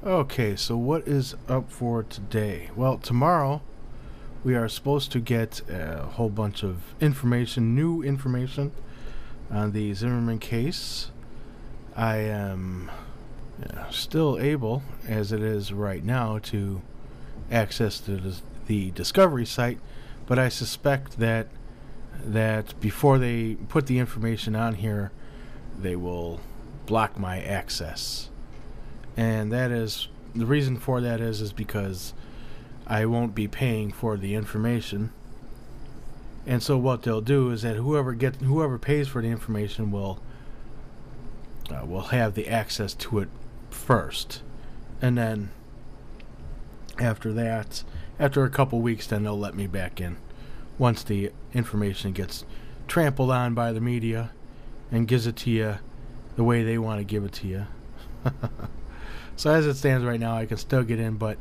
Okay, so what is up for today? Well, tomorrow we are supposed to get a whole bunch of information, new information on the Zimmerman case. I am still able, as it is right now, to access the Discovery site, but I suspect that before they put the information on here, they will block my access. And that is the reason for that is because I won't be paying for the information. And so what they'll do is that whoever pays for the information will have the access to it first, and then after that, after a couple weeks, then they'll let me back in once the information gets trampled on by the media and gives it to you the way they want to give it to you. So as it stands right now, I can still get in, but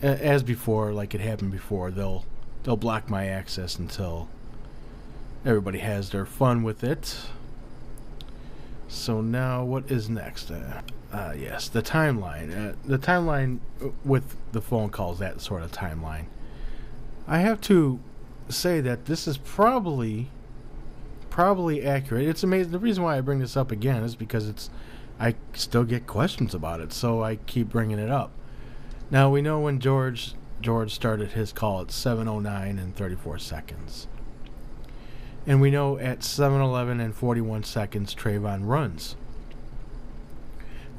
as before, like it happened before, they'll block my access until everybody has their fun with it. So now, what is next? Yes, the timeline. The timeline with the phone calls, that sort of timeline. I have to say that this is probably accurate. It's amazing. The reason why I bring this up again is because I still get questions about it, so I keep bringing it up. Now, we know when George started his call at 7:09 and 34 seconds. And we know at 7:11 and 41 seconds, Trayvon runs.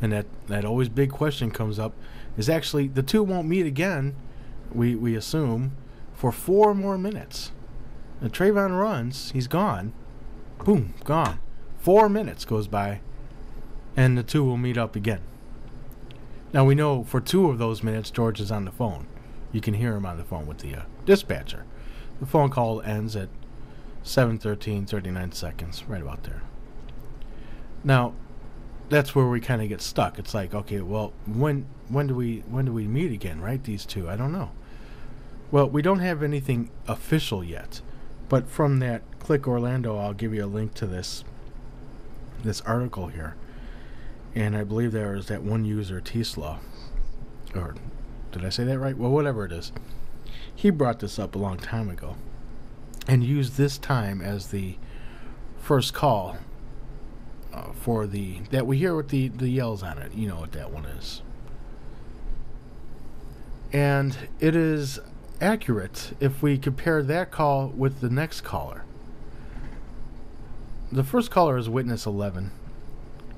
And that always big question comes up is actually the two won't meet again, we assume, for 4 more minutes. And Trayvon runs, he's gone. Boom, gone. 4 minutes goes by, and the two will meet up again. Now we know for 2 of those minutes, George is on the phone. You can hear him on the phone with the dispatcher. The phone call ends at 7:13:39 seconds, right about there. Now, that's where we kind of get stuck. It's like, okay, well, when do we meet again, right? These two, I don't know. Well, we don't have anything official yet, but from that Click Orlando, I'll give you a link to this article here. And I believe there is that one user, Tesla, or did I say that right? Well, whatever it is. He brought this up a long time ago and used this time as the first call for that we hear with the yells on it. You know what that one is. And it is accurate if we compare that call with the next caller. The first caller is witness 11.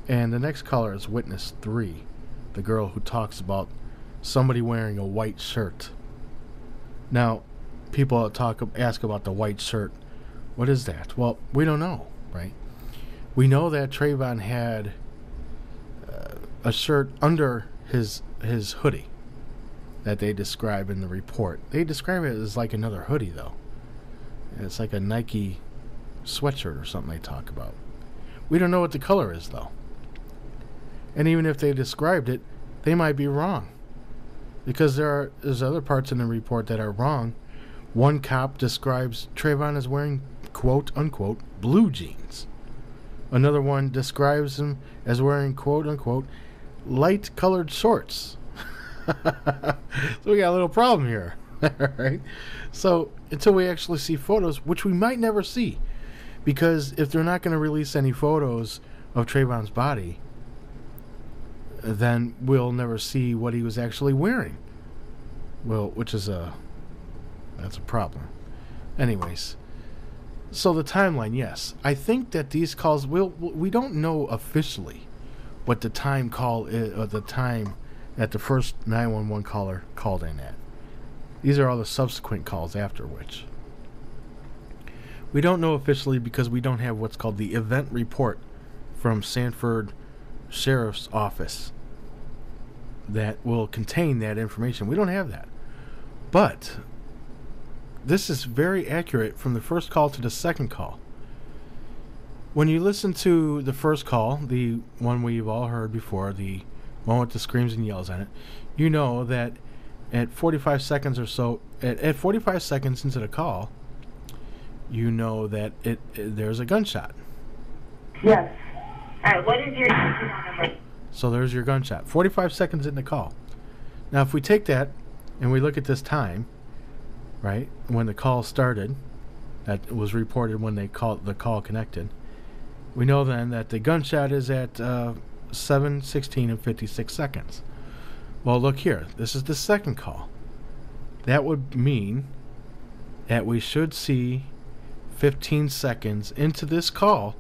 And the next caller is witness 3, the girl who talks about somebody wearing a white shirt. Now, people ask about the white shirt. What is that? Well, we don't know, right? We know that Trayvon had a shirt under his hoodie that they describe in the report. They describe it as like another hoodie, though. It's like a Nike sweatshirt or something they talk about. We don't know what the color is, though. And even if they described it, they might be wrong. Because there's other parts in the report that are wrong. One cop describes Trayvon as wearing, quote unquote, blue jeans. Another one describes him as wearing, quote unquote, light colored shorts. So we got a little problem here. Right? So until we actually see photos, which we might never see, because if they're not going to release any photos of Trayvon's body, then we'll never see what he was actually wearing. Well, that's a problem. Anyways, so the timeline, yes. I think that these calls, we don't know officially what the time call is, or the time that the first 911 caller called in at. These are all the subsequent calls after which. We don't know officially because we don't have what's called the event report from Sanford Sheriff's Office that will contain that information. We don't have that. But this is very accurate from the first call to the second call. When you listen to the first call, the one we've all heard before, the one with the screams and yells on it, you know that at 45 seconds or so, at 45 seconds into the call, you know that there's a gunshot. Yes. All right, what is your number? So there's your gunshot. 45 seconds in the call. Now, if we take that and we look at this time, right, when the call started, that was reported when the call connected, we know then that the gunshot is at 7:16 and 56 seconds. Well, look here. This is the second call. That would mean that we should see 15 seconds into this call,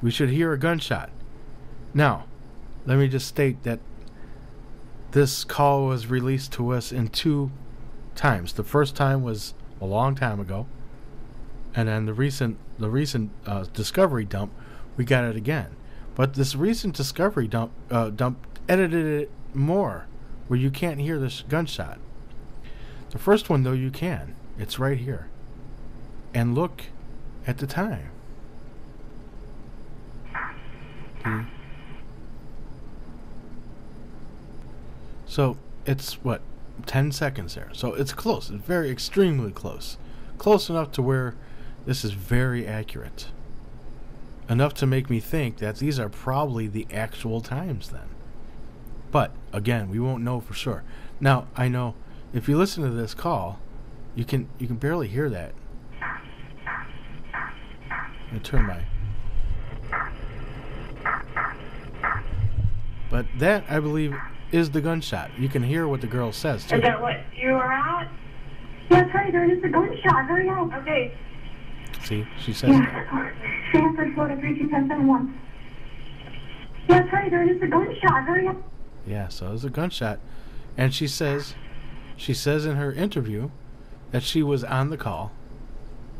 we should hear a gunshot. Now, let me just state that this call was released to us in 2 times. The first time was a long time ago, and then the recent Discovery dump, we got it again. But this recent Discovery dump edited it more, where you can't hear this gunshot. The first one, though, you can. It's right here. And look at the time. So it's what, 10 seconds there. So it's close. It's very extremely close. Close enough to where this is very accurate. Enough to make me think that these are probably the actual times then. But again, we won't know for sure. Now, I know if you listen to this call, you can barely hear that. Let me turn my... But that, I believe, is the gunshot. You can hear what the girl says, too. Is that what you were at? Yes, honey, there is a gunshot. Hurry up. Okay. See, she says that. Stanford, Florida 32771. Yes, honey, there is a gunshot. Hurry up. Yeah, so there's a gunshot. And she says in her interview that she was on the call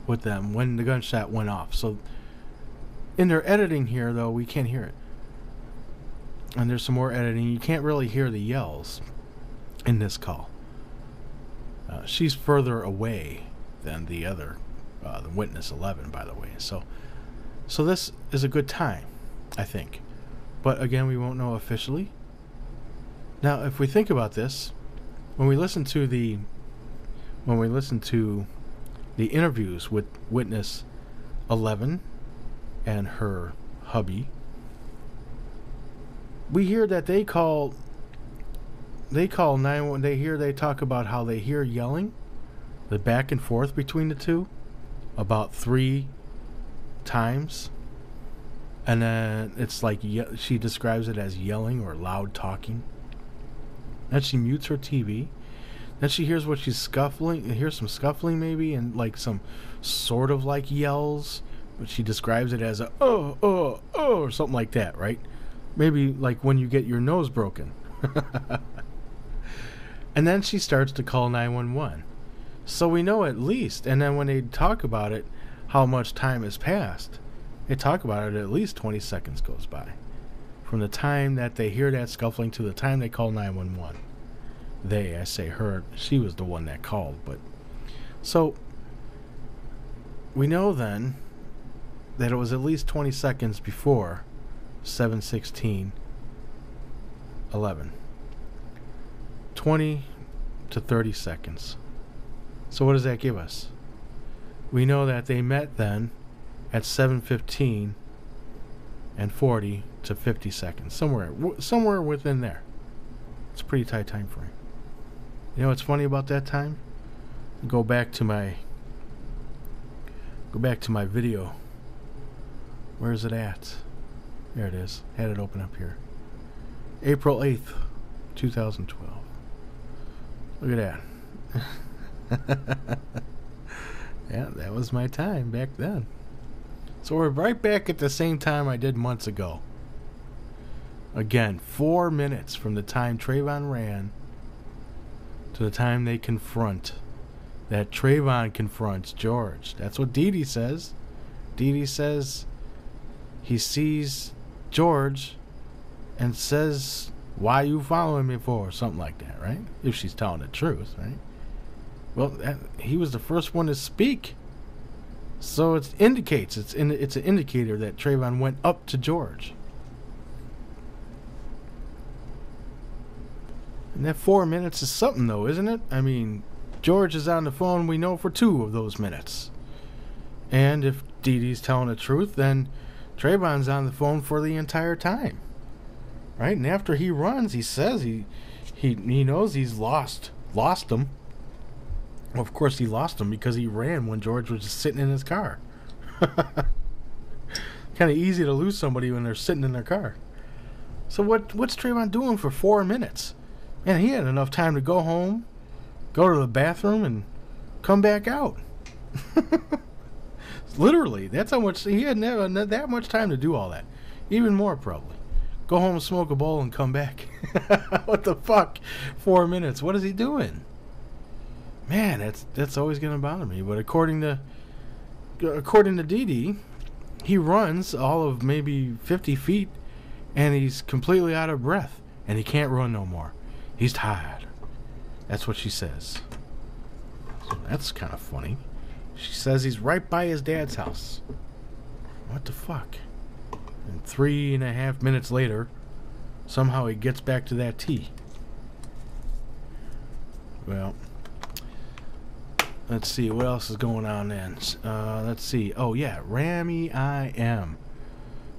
with them when the gunshot went off. So in their editing here, though, we can't hear it. And there's some more editing. You can't really hear the yells in this call. She's further away than the other, the witness 11, by the way. So this is a good time, I think. But again, we won't know officially. Now, if we think about this, when we listen to the interviews with witness 11 and her hubby, we hear that they call 911. They talk about how they hear yelling, the back and forth between the two, about 3 times, and then it's like she describes it as yelling or loud talking. Then she mutes her TV. Then she hears what she's scuffling. Hears some scuffling maybe, and like some sort of like yells, but she describes it as a oh or something like that, right? Maybe like when you get your nose broken. And then she starts to call 911. So we know at least, and then when they talk about it, how much time has passed, they talk about it, at least 20 seconds goes by. From the time that they hear that scuffling to the time they call 911. I say her, she was the one that called, but... So, we know then that it was at least 20 seconds before 7:16:11. 20 to 30 seconds. So what does that give us? We know that they met then at 7:15 and 40 to 50 seconds. Somewhere within there. It's a pretty tight time frame. You know what's funny about that time? Go back to my video. Where is it at? There it is. Had it open up here. April 8th, 2012. Look at that. Yeah, that was my time back then. So we're right back at the same time I did months ago. Again, 4 minutes from the time Trayvon ran to the time they confront. That Trayvon confronts George. That's what Dee Dee says. Dee Dee says he sees George and says, "Why you following me for?" Something like that, right? If she's telling the truth, right? Well, he was the first one to speak. So it indicates, it's an indicator that Trayvon went up to George. And that 4 minutes is something, though, isn't it? I mean, George is on the phone, we know, for 2 of those minutes. And if Dee Dee's telling the truth, then Trayvon's on the phone for the entire time. right? And after he runs, he says he knows he's lost him. Well, of course he lost him because he ran when George was just sitting in his car. Kind of easy to lose somebody when they're sitting in their car. So what's Trayvon doing for 4 minutes? Man, he had enough time to go home, go to the bathroom, and come back out. Literally, that's how much he had. Never that much time to do all that. Even more probably. Go home and smoke a bowl and come back. What the fuck? 4 minutes. What is he doing? Man, that's always gonna bother me. But according to Dee Dee, he runs all of maybe 50 feet, and he's completely out of breath, and he can't run no more. He's tired. That's what she says. So that's kind of funny. She says he's right by his dad's house. What the fuck? And 3.5 minutes later, somehow he gets back to that tee. Well, let's see what else is going on then. Let's see. Oh yeah, Rami IM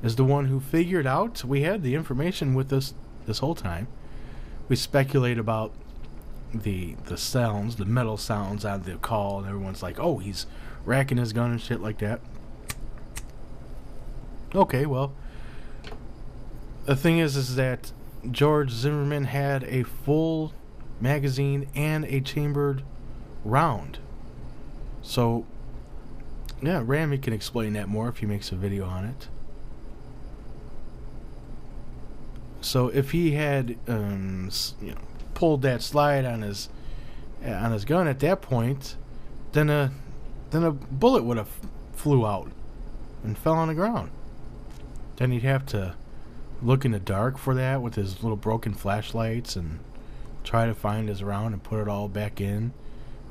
is the one who figured out. We had the information with us this whole time. We speculate about the sounds, the metal sounds on the call, and everyone's like, oh, he's racking his gun and shit like that. Okay, well, the thing is that George Zimmerman had a full magazine and a chambered round. So, yeah, Rami can explain that more if he makes a video on it. So if he had, pulled that slide on his gun at that point, then a bullet would have flew out and fell on the ground. Then he'd have to look in the dark for that with his little broken flashlights and try to find his round and put it all back in.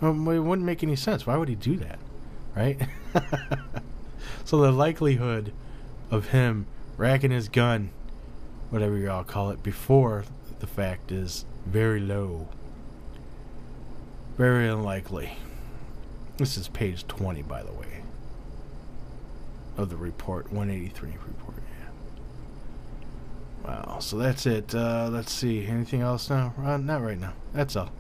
Well, it wouldn't make any sense. Why would he do that, right? So the likelihood of him racking his gun, whatever y'all call it, before the fact is very low. Very unlikely. This is page 20, by the way, of the report, 183 report. Yeah. Wow, so that's it. Let's see. Anything else now? Not right now. That's all.